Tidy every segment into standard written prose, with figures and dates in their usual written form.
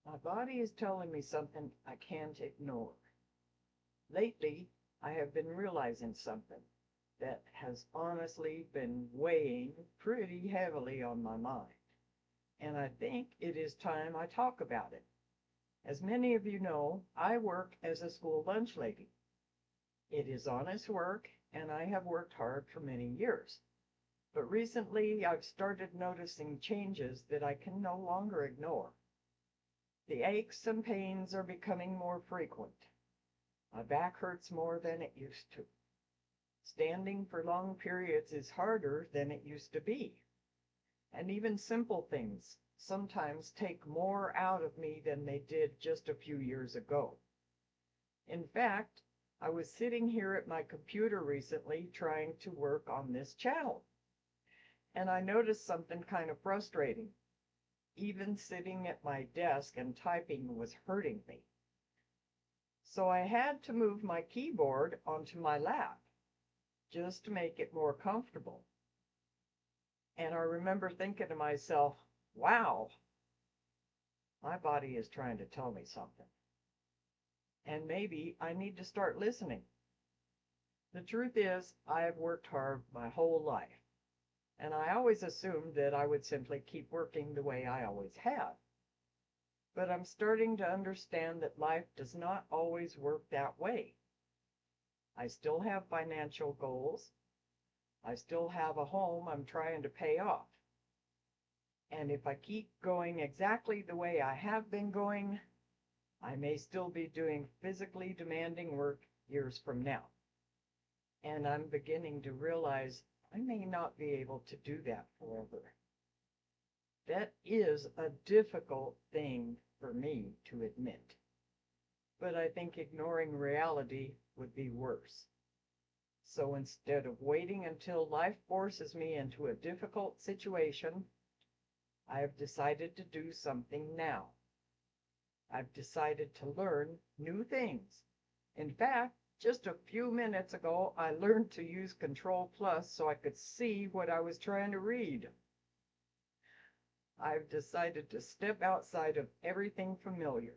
My body is telling me something I can't ignore. Lately, I have been realizing something that has honestly been weighing pretty heavily on my mind, and I think it is time I talk about it. As many of you know, I work as a school lunch lady. It is honest work, and I have worked hard for many years. But recently, I've started noticing changes that I can no longer ignore. The aches and pains are becoming more frequent. My back hurts more than it used to. Standing for long periods is harder than it used to be. And even simple things sometimes take more out of me than they did just a few years ago. In fact, I was sitting here at my computer recently trying to work on this channel, and I noticed something kind of frustrating. Even sitting at my desk and typing was hurting me. So I had to move my keyboard onto my lap just to make it more comfortable. And I remember thinking to myself, wow, my body is trying to tell me something. And maybe I need to start listening. The truth is, I have worked hard my whole life, and I always assumed that I would simply keep working the way I always have. But I'm starting to understand that life does not always work that way. I still have financial goals. I still have a home I'm trying to pay off. And if I keep going exactly the way I have been going, I may still be doing physically demanding work years from now. And I'm beginning to realize I may not be able to do that forever. That is a difficult thing for me to admit. But I think ignoring reality would be worse. So instead of waiting until life forces me into a difficult situation, I have decided to do something now. I've decided to learn new things. In fact, just a few minutes ago, I learned to use Control Plus so I could see what I was trying to read. I've decided to step outside of everything familiar,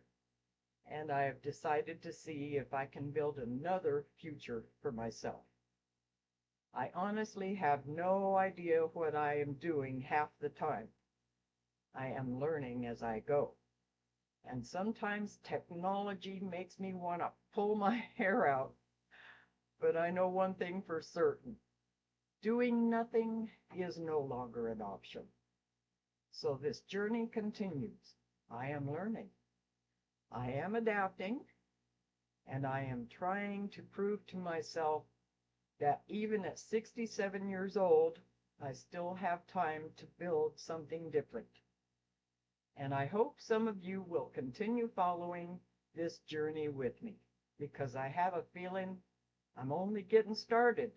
and I have decided to see if I can build another future for myself. I honestly have no idea what I am doing half the time. I am learning as I go. And sometimes technology makes me want to pull my hair out. But I know one thing for certain. Doing nothing is no longer an option. So this journey continues. I am learning. I am adapting. And I am trying to prove to myself that even at 67 years old, I still have time to build something different. And I hope some of you will continue following this journey with me, because I have a feeling I'm only getting started.